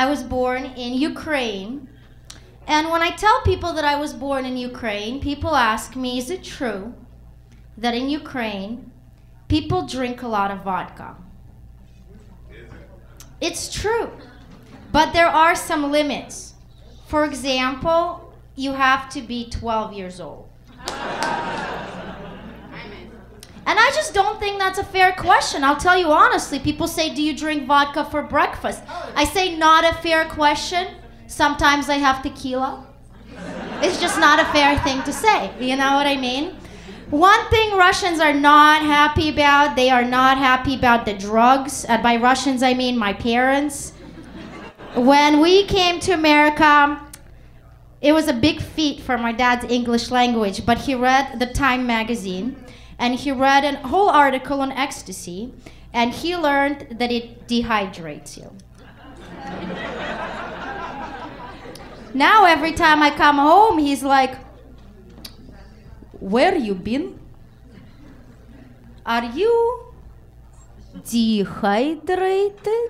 I was born in Ukraine. And when I tell people that I was born in Ukraine, people ask me, is it true that in Ukraine, people drink a lot of vodka? It's true. But there are some limits. For example, you have to be 12 years old. And I just don't think that's a fair question. I'll tell you honestly, people say, do you drink vodka for breakfast? I say, not a fair question. Sometimes I have tequila. It's just not a fair thing to say, you know what I mean? One thing Russians are not happy about, they are not happy about the drugs. And by Russians, I mean my parents. When we came to America, it was a big feat for my dad's English language, but he read the Time magazine, and he read a whole article on ecstasy, and he learned that it dehydrates you. Now every time I come home, he's like, where you been? Are you dehydrated?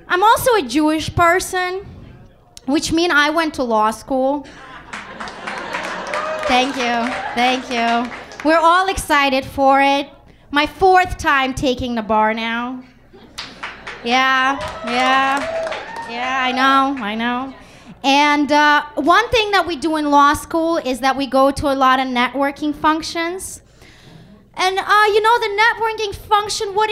I'm also a Jewish person, which means I went to law school. Thank you, thank you. We're all excited for it. My 4th time taking the bar now. Yeah, I know. And one thing that we do in law school is that we go to a lot of networking functions. And you know, the networking function, what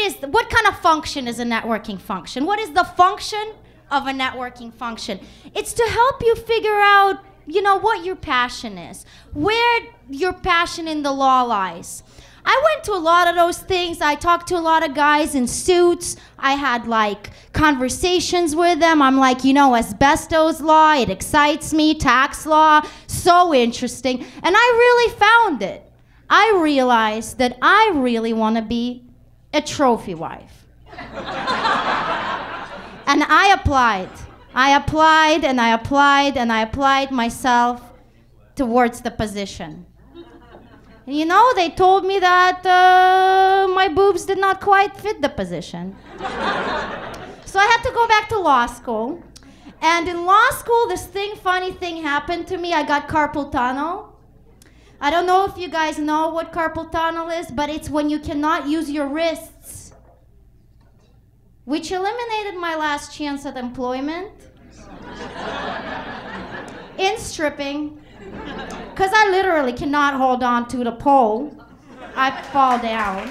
kind of function is a networking function? What is the function of a networking function? It's to help you figure out, you know, what your passion is, where your passion in the law lies. I went to a lot of those things. I talked to a lot of guys in suits. I had like conversations with them. I'm like, you know, asbestos law, it excites me, tax law, so interesting. And I really found it. I realized that I really want to be a trophy wife. And I applied myself towards the position. And you know, they told me that my boobs did not quite fit the position. So I had to go back to law school. And in law school, this funny thing happened to me. I got carpal tunnel. I don't know if you guys know what carpal tunnel is, but it's when you cannot use your wrists, which eliminated my last chance at employment in stripping, because I literally cannot hold on to the pole. I fall down.